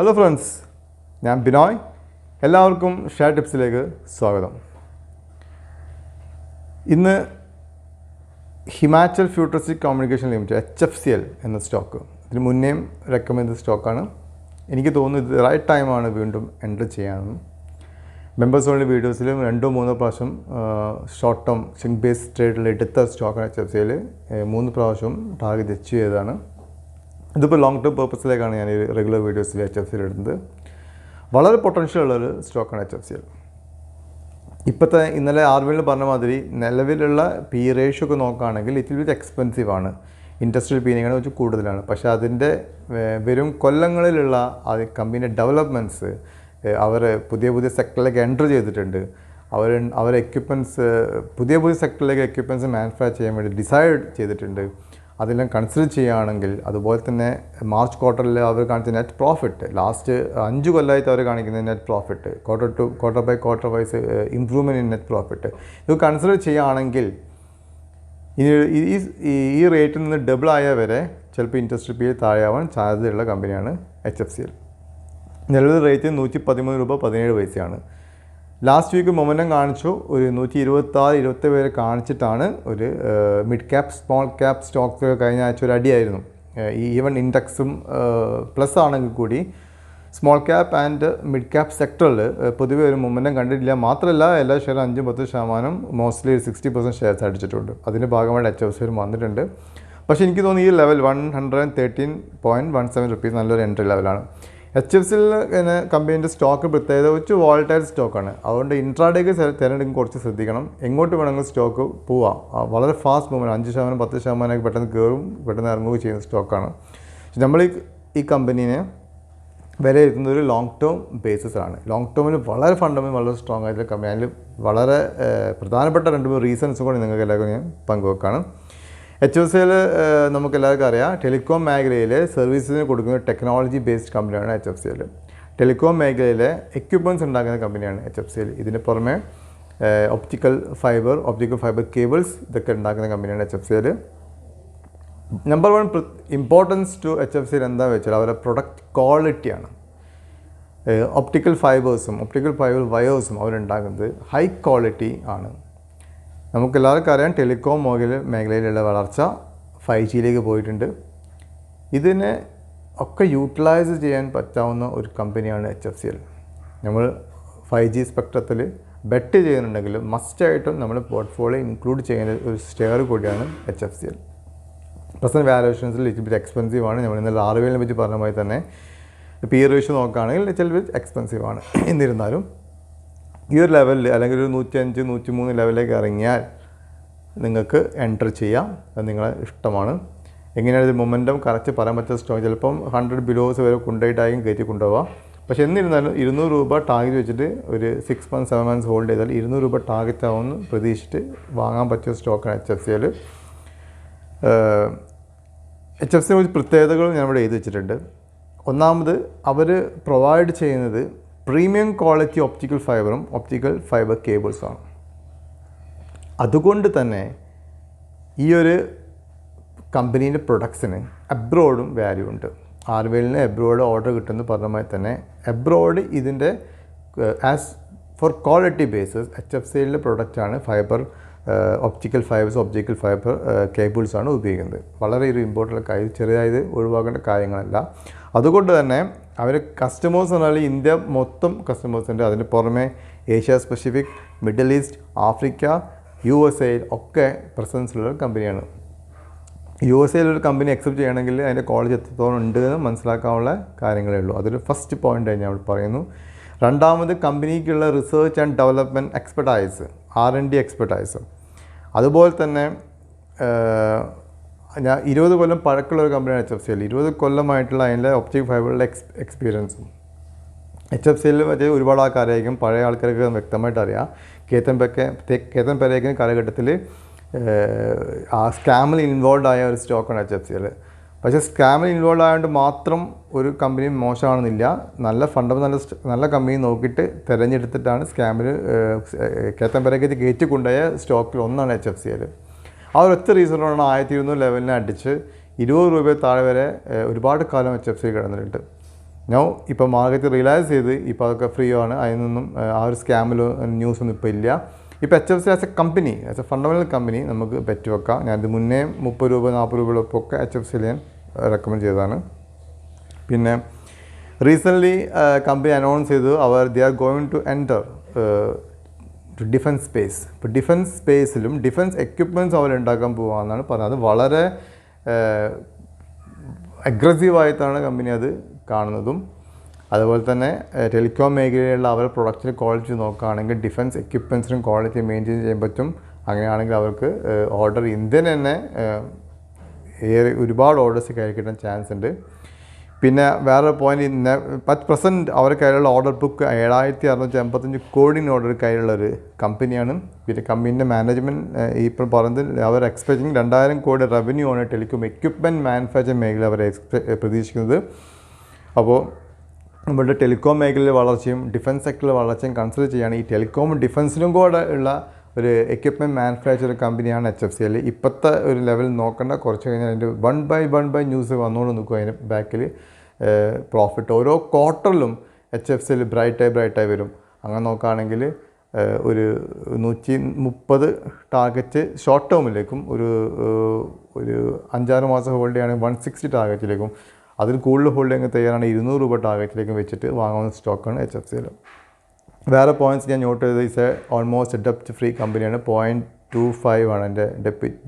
Hello friends, ഞാൻ ബിനോയ്. എല്ലാവർക്കും share ടിപ്സിലേക്ക് സ്വാഗതം. ഇന്ന് ഹിമാചൽ ഫ്യൂട്ടറിസ്റ്റിക് കമ്മ്യൂണിക്കേഷൻ ലിമിറ്റഡ് HFCL എന്ന സ്റ്റോക്ക്, ഇതിന് മുന്നേയും റെക്കമെൻഡ് ചെയ്ത സ്റ്റോക്കാണ്. എനിക്ക് തോന്നുന്നു ഇത് റൈറ്റ് ടൈമാണ് വീണ്ടും എൻട്രി ചെയ്യാമെന്ന്. മെമ്പേഴ്സ് ഓൺലി വീഡിയോസിലും 2-3 പ്രാവശ്യം ഷോർട്ട് ടേം സ്വിംഗ് ബേസ് ട്രേഡിൽ എടുത്ത സ്റ്റോക്കാണ് HFCL. 3 പ്രാവശ്യം ടാർഗറ്റ് അച്ചീവ് ചെയ്തതാണ്. ഇതിപ്പോൾ ലോങ് ടേം പർപ്പസിലേക്കാണ് ഞാൻ ഈ റെഗുലർ വീഡിയോസിൽ HFCL എടുത്തത്. വളരെ പൊട്ടൻഷ്യൽ ഉള്ളൊരു സ്റ്റോക്കാണ് HFCL. ഇപ്പോഴത്തെ ഇന്നലെ ആർവിയിൽ പറഞ്ഞ മാതിരി നിലവിലുള്ള പി റേഷ്യോ ഒക്കെ നോക്കുകയാണെങ്കിൽ ഇറ്റ് വിൽ ബി എക്സ്പെൻസീവ് ആണ്. ഇൻഡസ്ട്രിയൽ പീനിങ്ങനെ വെച്ച് കൂടുതലാണ്. പക്ഷേ അതിൻ്റെ വരും കൊല്ലങ്ങളിലുള്ള കമ്പനിയുടെ ഡെവലപ്മെൻറ്റ്സ്, അവർ പുതിയ സെക്ടറിലേക്ക് എൻ്റർ ചെയ്തിട്ടുണ്ട്. അവർ എക്യുപ്മെൻറ്റ്സ് പുതിയ സെക്ടറിലേക്ക് എക്യുപ്മെൻറ്റ്സ് മാനുഫാക്ചർ ചെയ്യാൻ വേണ്ടി ഡിസൈഡ് ചെയ്തിട്ടുണ്ട്. അതെല്ലാം കൺസിഡർ ചെയ്യുകയാണെങ്കിൽ, അതുപോലെ തന്നെ മാർച്ച് ക്വാർട്ടറിൽ അവർ കാണിച്ച നെറ്റ് പ്രോഫിറ്റ്, ലാസ്റ്റ് 5 കൊല്ലമായിട്ട് അവർ കാണിക്കുന്ന net profit, quarter by quarter wise improvement in net profit, ഇത് കൺസിഡർ ചെയ്യുകയാണെങ്കിൽ ഈ റേറ്റിൽ നിന്ന് ഡബിൾ ആയ വരെ ചിലപ്പോൾ ഇൻട്രസ്റ്റ് പേ താഴെയാവാൻ സാധ്യതയുള്ള കമ്പനിയാണ് HFCL. നിലവിൽ റേറ്റ് 113 രൂപ 17 പൈസയാണ്. ലാസ്റ്റ് വീക്ക് മൊമെൻറ്റം കാണിച്ചു, ഒരു 126-127 വരെ കാണിച്ചിട്ടാണ് ഒരു mid cap small cap Stokes കഴിഞ്ഞ ആഴ്ച ഒരു അടിയായിരുന്നു. ഈവൻ ഇൻഡെക്സും പ്ലസ് ആണെങ്കിൽ കൂടി small cap and mid cap സെക്ടറിൽ പൊതുവെ ഒരു മൊമെൻറ്റം കണ്ടിട്ടില്ല. മാത്രമല്ല എല്ലാ ഷെയറും 5-10% മോസ്റ്റ്ലി 60% ഷെയർസ് അടിച്ചിട്ടുണ്ട്. അതിൻ്റെ ഭാഗമായിട്ട് HFCL വന്നിട്ടുണ്ട്. പക്ഷേ എനിക്ക് തോന്നുന്നു ഈ ലെവൽ 113.17 റുപ്പീസ് നല്ലൊരു എൻട്രി ലെവലാണ്. HFCL എന്ന കമ്പനീൻ്റെ സ്റ്റോക്ക് പ്രത്യേകത വെച്ച് വോളറ്റൈൽ സ്റ്റോക്കാണ്. അതുകൊണ്ട് ഇൻട്രാഡേക്ക് തിരഞ്ഞെടുക്കും കുറച്ച് ശ്രദ്ധിക്കണം. എങ്ങോട്ട് വേണമെങ്കിൽ സ്റ്റോക്ക് പോവാം. വളരെ ഫാസ്റ്റ് മൂവ്മെൻറ്റ്, 5%, 10% പെട്ടെന്ന് കയറും പെട്ടെന്ന് ഇറങ്ങുകയും ചെയ്യുന്ന സ്റ്റോക്കാണ്. നമ്മൾ ഈ കമ്പനീനെ വിലയിരുത്തുന്നത് ഒരു ലോങ് ടേം ബേസിസാണ്. ലോങ് ടേമിൽ വളരെ ഫണ്ടമെൻ്റൽ വളരെ സ്ട്രോങ് ആയിട്ടുള്ള കമ്പനി. അതിൽ വളരെ പ്രധാനപ്പെട്ട 2-3 റീസൺസും കൂടി നിങ്ങൾക്ക് എല്ലാവർക്കും ഞാൻ പങ്കുവെക്കാണ്. HFCL നമുക്കെല്ലാവർക്കും അറിയാം, ടെലികോം മേഖലയിലെ സർവീസിന് കൊടുക്കുന്ന ടെക്നോളജി ബേസ്ഡ് കമ്പനിയാണ് HFCL. ടെലികോം മേഖലയിലെ എക്യുപ്മെൻറ്റ്സ് ഉണ്ടാക്കുന്ന കമ്പനിയാണ് HFCL. ഇതിന് പുറമെ ഒപ്റ്റിക്കൽ ഫൈബർ കേബിൾസ് ഇതൊക്കെ ഉണ്ടാക്കുന്ന കമ്പനിയാണ് HFCL. Number 1 importance to HFCL എന്താണെന്ന് വെച്ചാൽ അവരുടെ പ്രൊഡക്റ്റ് ക്വാളിറ്റിയാണ്. ഒപ്റ്റിക്കൽ ഫൈബർ വയേഴ്സും അവരുണ്ടാക്കുന്നത് ഹൈ ക്വാളിറ്റി ആണ്. നമുക്കെല്ലാവർക്കും അറിയാം, ടെലികോം മേഖലയിലുള്ള വളർച്ച 5Gയിലേക്ക് പോയിട്ടുണ്ട്. ഇതിനെ ഒക്കെ യൂട്ടിലൈസ് ചെയ്യാൻ പറ്റാവുന്ന ഒരു കമ്പനിയാണ് HFCL. നമ്മൾ 5G സ്പെക്ട്രത്തിൽ ബെറ്റ് ചെയ്യുന്നുണ്ടെങ്കിൽ മസ്റ്റായിട്ടും നമ്മൾ പോർട്ട്ഫോളിയോ ഇൻക്ലൂഡ് ചെയ്യുന്ന ഒരു ഷെയർ കൂടിയാണ് HFCL. പ്രസൻറ്റ് വാല്യൂഷൻസിൽ ഇച്ചിരി എക്സ്പെൻസീവ് ആണ്. നമ്മൾ ഇന്നലെ ആർവിയെ പറ്റി പറഞ്ഞ പോലെ തന്നെ പി റേഷ്യോ നോക്കുകയാണെങ്കിൽ ചിലപ്പോൾ എക്സ്പെൻസീവ് ആണ്. എന്നിരുന്നാലും ഈ ഒരു ലെവലിൽ അല്ലെങ്കിൽ ഒരു 105-103 ലെവലിലേക്ക് ഇറങ്ങിയാൽ നിങ്ങൾക്ക് എൻ്റർ ചെയ്യാം. അത് നിങ്ങളെ ഇഷ്ടമാണ്. എങ്ങനെയാണ് ഇത് മൊമെൻറ്റം കറക്റ്റ് പറയാൻ പറ്റുന്ന സ്റ്റോക്ക്, ചിലപ്പം 100 ബിലോസ് വരെ കൊണ്ടുപോയിട്ടായിരിക്കും കയറ്റി കൊണ്ടുപോകാം. പക്ഷേ എന്നിരുന്നാലും 200 രൂപ ടാർഗറ്റ് വെച്ചിട്ട് ഒരു 6 months 7 months ഹോൾഡ് ചെയ്താൽ 200 രൂപ ടാർഗറ്റ് ആവുമെന്ന് പ്രതീക്ഷിച്ചിട്ട് വാങ്ങാൻ പറ്റിയ സ്റ്റോക്കാണ് HFCL. HFCL കുറിച്ച് പ്രത്യേകതകൾ ഞാൻ ഇവിടെ എഴുതി വെച്ചിട്ടുണ്ട്. ഒന്നാമത്, അവർ പ്രൊവൈഡ് ചെയ്യുന്നത് പ്രീമിയം ക്വാളിറ്റി ഒപ്റ്റിക്കൽ ഫൈബർ കേബിൾസാണ്. അതുകൊണ്ട് തന്നെ ഈ ഒരു കമ്പനീൻ്റെ പ്രൊഡക്ട്സിന് അബ്രോഡും വാല്യൂ ഉണ്ട്. ആർവെലിന് അബ്രോഡ് ഓർഡർ കിട്ടുമെന്ന് പറഞ്ഞ മാതിരി തന്നെ അബ്രോഡ് ഇതിൻ്റെ ആസ് ഫോർ ക്വാളിറ്റി ബേസിസ് HFCLൻ്റെ പ്രൊഡക്റ്റാണ് ഒപ്റ്റിക്കൽ ഫൈബർ കേബിൾസാണ് ഉപയോഗിക്കുന്നത്. വളരെ ഒരു ഇമ്പോർട്ടൻ്റ് കാര്യം, ചെറിയതായത് ഒഴിവാക്കേണ്ട കാര്യങ്ങളല്ല. അതുകൊണ്ട് തന്നെ അവർ കസ്റ്റമേഴ്സ് എന്ന് പറഞ്ഞാൽ ഇന്ത്യ മൊത്തം കസ്റ്റമേഴ്സ് ഉണ്ട്. അതിന് പുറമെ Asia Pacific, middle east, Africa, USA ഒക്കെ പ്രസൻസ് ഉള്ള കമ്പനിയാണ്. USA ഒരു കമ്പനി അക്സെപ്റ്റ് ചെയ്യണമെങ്കിൽ അതിൻ്റെ ക്വാളിറ്റി എത്രത്തോളം ഉണ്ട് എന്ന് മനസ്സിലാക്കാനുള്ള കാര്യങ്ങളേ ഉള്ളൂ. അതൊരു ഫസ്റ്റ് പോയിൻ്റ് ഞാൻ ഇവിടെ പറയുന്നു. രണ്ടാമത്, കമ്പനിക്കുള്ള research and development expertise, R&D expertise. അതുപോലെ തന്നെ 20 കൊല്ലം പഴക്കമുള്ള ഒരു കമ്പനിയാണ് HFCL. 20 കൊല്ലമായിട്ടുള്ള അതിൻ്റെ ഒപ്റ്റിക് ഫൈബറിലെ എക്സ്പീരിയൻസും HFCL മറ്റേ ഒരുപാട് ആൾക്കാരായിരിക്കും, പഴയ ആൾക്കാർക്ക് വ്യക്തമായിട്ട് അറിയാം. കേതൻ പരേഖിന് കാലഘട്ടത്തിൽ ആ സ്കാമിൽ ഇൻവോൾവ് ആയ ഒരു സ്റ്റോക്കാണ് HFCL. പക്ഷേ സ്കാമിൽ ഇൻവോൾവ് ആയതുകൊണ്ട് മാത്രം ഒരു കമ്പനി മോശമാണെന്നില്ല. നല്ല നല്ല കമ്പനി നോക്കിയിട്ട് തിരഞ്ഞെടുത്തിട്ടാണ് സ്കാമിൽ കേതൻ പരേഖിന് കയറ്റി കൊണ്ടുപോയ സ്റ്റോക്കിൽ ഒന്നാണ് HFCL. ആ ഒരൊറ്റ റീസണാണ് 1200 ലെവലിനെ അടിച്ച് 20 രൂപ താഴെ വരെ ഒരുപാട് കാലം HFCL കിടന്നിട്ടുണ്ട്. ഇപ്പോൾ മാർക്കറ്റ് റിയലൈസ് ചെയ്ത് ഇപ്പോൾ അതൊക്കെ ഫ്രീ ആണ്, അതിൽ നിന്നും ആ ഒരു സ്കാമിലോ ന്യൂസൊന്നും ഇപ്പോൾ ഇല്ല. ഇപ്പോൾ HFCL as A company, as A fundamental company നമുക്ക് ബെറ്റ് വെക്കാം. ഞാനിത് മുന്നേ 30 രൂപ 40 രൂപയോടൊപ്പമൊക്കെ HFCL ഞാൻ റെക്കമെൻഡ് ചെയ്തതാണ്. പിന്നെ റീസെൻ്റ്ലി കമ്പനി അനൗൺസ് ചെയ്തു they are going to enter defence space. ഇപ്പോൾ ഡിഫൻസ് സ്പേസിലും ഡിഫൻസ് എക്യുപ്മെൻറ്റ്സ് അവർ ഉണ്ടാക്കാൻ പോകുകയെന്നാണ് പറഞ്ഞത്. അത് വളരെ അഗ്രസീവായിട്ടാണ് കമ്പനി അത് കാണുന്നതും. അതുപോലെ തന്നെ ടെലികോം മേഖലയിലുള്ള അവരുടെ പ്രൊഡക്റ്റിൻ്റെ ക്വാളിറ്റി നോക്കുകയാണെങ്കിൽ ഡിഫൻസ് എക്യുപ്മെൻറ്റ്സിനും ക്വാളിറ്റി മെയിൻറ്റെയിൻ ചെയ്യാൻ പറ്റും. അങ്ങനെയാണെങ്കിൽ അവർക്ക് ഓർഡർ ഇന്ത്യൻ തന്നെ ഒരുപാട് ഓർഡേഴ്സ് കയറി കിട്ടാൻ ചാൻസ് ഉണ്ട്. പിന്നെ വേറെ പോയിന്റ്, പ്രസൻറ്റ് അവരുടെ കയ്യിലുള്ള ഓർഡർ ബുക്ക് 7655 കോടി ഓർഡർ കയ്യിലുള്ളൊരു കമ്പനിയാണ്. പിന്നെ കമ്പനീൻ്റെ മാനേജ്മെൻറ്റ് ഇപ്പോൾ പറയുന്നത് അവർ എക്സ്പെക്റ്റിംഗ് 2000 കോടി റവന്യൂ ആണ് ടെലികോം എക്യുപ്മെൻറ്റ് മാനുഫാക്ചറിങ് മേഖല അവർ പ്രതീക്ഷിക്കുന്നത്. അപ്പോൾ നമ്മളുടെ ടെലികോം മേഖലയിലെ വളർച്ചയും ഡിഫൻസ് സെക്ടറിലെ വളർച്ചയും കൺസിഡർ ചെയ്യുകയാണ്. ഈ ടെലികോം ഡിഫൻസിനും കൂടെ ഉള്ള ഒരു എക്യുപ്മെൻറ്റ് മാനുഫാക്ചർ കമ്പനിയാണ് HFCL. ഇപ്പോഴത്തെ ഒരു ലെവൽ നോക്കേണ്ട, കുറച്ച് കഴിഞ്ഞാൽ അതിൻ്റെ വൺ ബൈ ന്യൂസ് വന്നുകൊണ്ട് നിൽക്കും. അതിന് ബാക്കിൽ പ്രോഫിറ്റ് ഓരോ ക്വാർട്ടറിലും HFCL ബ്രൈറ്റായി വരും. അങ്ങനെ നോക്കുകയാണെങ്കിൽ ഒരു 130 ടാർഗറ്റ് ഷോർട്ട് ടേമിലേക്കും ഒരു 5-6 മാസം ഹോൾഡ് ചെയ്യുകയാണെങ്കിൽ 160 ടാർഗറ്റിലേക്കും, അതിൽ കൂടുതൽ ഹോൾഡ് ചെയ്യാൻ തയ്യാറാണ് 200 രൂപ ടാർഗറ്റിലേക്കും വെച്ചിട്ട് വാങ്ങുന്ന സ്റ്റോക്കാണ് HFCL. വേറെ പോയിൻറ്റ്സ് ഞാൻ നോട്ട് ചെയ്തത് ഓൾമോസ്റ്റ് ഡെപ്റ്റ് ഫ്രീ കമ്പനിയാണ്. 0.25 ആണ് എൻ്റെ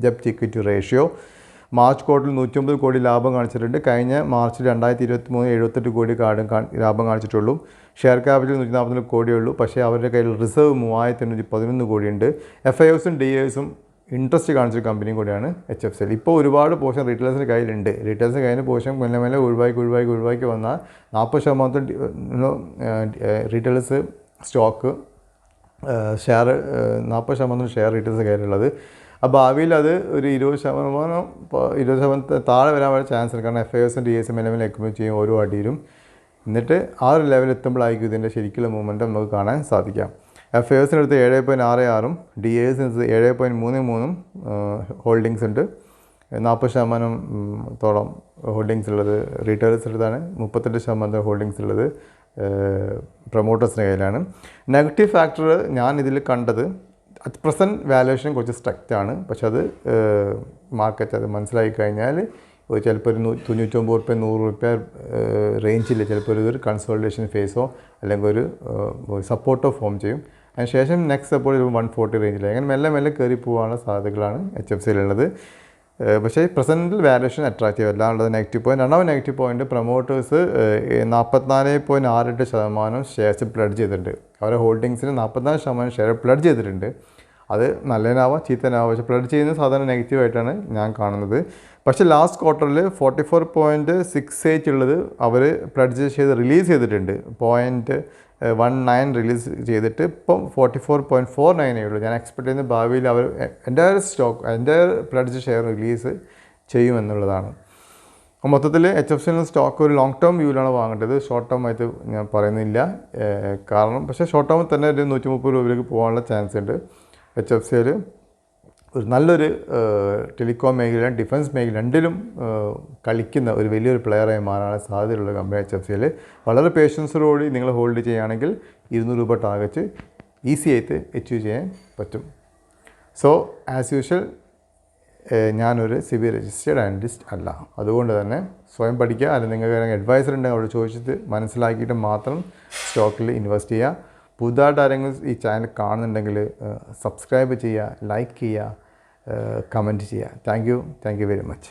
ഡെപ്റ്റ് ഇക്വിറ്റി റേഷ്യോ. മാർച്ച് ക്വാർട്ടറിൽ 109 കോടി ലാഭം കാണിച്ചിട്ടുണ്ട്. കഴിഞ്ഞ മാർച്ചിൽ 2023 78 കോടി ലാഭം കാണിച്ചിട്ടുള്ളൂ. ഷെയർ ക്യാപിറ്റൽ 144 കോടിയേ ഉള്ളൂ. പക്ഷേ അവരുടെ കയ്യിൽ റിസർവ് 3811 കോടിയുണ്ട്. FIOസും DIOസും ഇൻട്രസ്റ്റ് കാണിച്ചൊരു കമ്പനിയും കൂടിയാണ് HFCL. ഇപ്പോൾ ഒരുപാട് പോർഷൻ റീറ്റെയിലേഴ്സിൻ്റെ കയ്യിലുണ്ട്. റീറ്റെയിലേഴ്സിൻ്റെ കയ്യിൽ പോർഷൻ മെല്ലെ ഒഴിവാക്കി വന്നാൽ 40% retailers stock share 40% share retails കയ്യിലുള്ളത്. അപ്പോൾ ഭാവിയിൽ അത് ഒരു 20% താഴെ വരാൻ വരെ ചാൻസ് ഉണ്ട്. കാരണം FIOസും DIOസും മെല്ലെ അക്യുമുലേറ്റ് ചെയ്യും ഓരോ അടിയിലും. എന്നിട്ട് ആ ഒരു ലെവൽ എത്തുമ്പോഴായിരിക്കും ഇതിൻ്റെ ശരിക്കുള്ള മൂവ്മെൻറ്റ് നമുക്ക് കാണാൻ സാധിക്കാം. FIOസിനടുത്ത് 7.66ഉം DIOസിനടുത്ത് 7.33ഉം ഹോൾഡിങ്സ് ഉണ്ട്. 40% ഹോൾഡിങ്സ് ഉള്ളത് റീറ്റെയിലേഴ്സിനടുത്താണ്. 38% ഹോൾഡിങ്സ് ഉള്ളത് പ്രൊമോട്ടേഴ്സിൻ്റെ കയ്യിലാണ്. നെഗറ്റീവ് ഫാക്ടർ ഞാൻ ഇതിൽ കണ്ടത് അറ്റ് പ്രസൻറ്റ് വാല്യുവേഷൻ കുറച്ച് സ്ട്രക്റ്റാണ്. പക്ഷെ അത് മാർക്കറ്റ് അത് മനസ്സിലാക്കി കഴിഞ്ഞാൽ ചിലപ്പോൾ ഒരു 99 രൂപ 100 രൂപ റേഞ്ചിൽ ചിലപ്പോൾ ഒരു കൺസോളിഡേഷൻ ഫേസോ അല്ലെങ്കിൽ ഒരു സപ്പോർട്ടോ ഫോം ചെയ്യും. അതിനുശേഷം നെക്സ്റ്റ് സപ്പോർട്ട് 140 റേഞ്ചിൽ അങ്ങനെ മെല്ലെ കയറി പോകാനുള്ള സാധ്യതകളാണ് HFCL ഉള്ളത്. പക്ഷേ പ്രസൻറ്റിൽ വാല്യുവേഷൻ അട്രാക്റ്റീവ് അല്ല ഉള്ളത് നെഗറ്റീവ് പോയിൻറ്റ്. രണ്ടാമത് നെഗറ്റീവ് പോയിൻറ്റ് പ്രൊമോട്ടേഴ്സ് 44.68% ഷെയർസ് പ്ലഡ് ചെയ്തിട്ടുണ്ട്. അവരുടെ ഹോൾഡിങ്സിന് 44% ഷെയർ പ്ലഡ് ചെയ്തിട്ടുണ്ട്. അത് നല്ലതിനാവാം ചീത്തനാവാം. പക്ഷേ പ്ലഡ് ചെയ്യുന്നത് സാധാരണ നെഗറ്റീവായിട്ടാണ് ഞാൻ കാണുന്നത്. പക്ഷേ ലാസ്റ്റ് ക്വാർട്ടറിൽ 44.68 ഉള്ളത് അവർ പ്ലഡ് ചെയ്ത് റിലീസ് ചെയ്തിട്ടുണ്ട്. 0.19 റിലീസ് ചെയ്തിട്ട് ഇപ്പം 44.49 ഉള്ളൂ. ഞാൻ എക്സ്പെക്ട് ചെയ്യുന്ന ഭാവിയിൽ അവർ എൻ്റെ പ്ലഡ് ഷെയർ റിലീസ് ചെയ്യുമെന്നുള്ളതാണ്. മൊത്തത്തിൽ HFCL സ്റ്റോക്ക് ഒരു ലോങ് ടേം വ്യൂവിലാണ് വാങ്ങേണ്ടത്. ഷോർട്ട് ടേം ആയിട്ട് ഞാൻ പറയുന്നില്ല. കാരണം പക്ഷേ ഷോർട്ട് ടേമിൽ തന്നെ ഒരു 130 രൂപയിലേക്ക് പോകാനുള്ള ചാൻസ് ഉണ്ട്. HFCL ഒരു നല്ലൊരു ടെലികോം മേഖല ഡിഫൻസ് മേഖല രണ്ടിലും കളിക്കുന്ന ഒരു വലിയൊരു പ്ലെയറായി മാറാനുള്ള സാധ്യതയുള്ള കമ്പനി HFCL. വളരെ പേഷ്യൻസോടുകൂടി നിങ്ങൾ ഹോൾഡ് ചെയ്യുകയാണെങ്കിൽ 200 രൂപ ടാർഗറ്റ് ഈസി ആയിട്ട് അച്ചീവ് ചെയ്യാൻ പറ്റും. സോ ആസ് യൂഷ്വൽ ഞാനൊരു SEBI രജിസ്റ്റേർഡ് അനലിസ്റ്റ് അല്ല. അതുകൊണ്ട് തന്നെ സ്വയം പഠിക്കുക. അല്ലെങ്കിൽ നിങ്ങൾക്ക് അഡ്വൈസർ ഉണ്ടെങ്കിൽ അവിടെ ചോദിച്ചിട്ട് മനസ്സിലാക്കിയിട്ട് മാത്രം സ്റ്റോക്കിൽ ഇൻവെസ്റ്റ് ചെയ്യുക. പുതുതായിട്ട് ആരെങ്കിലും ഈ ചാനൽ കാണുന്നുണ്ടെങ്കിൽ സബ്സ്ക്രൈബ് ചെയ്യുക, ലൈക്ക് ചെയ്യുക, കമൻറ്റ് ചെയ്യുക. Thank you very much.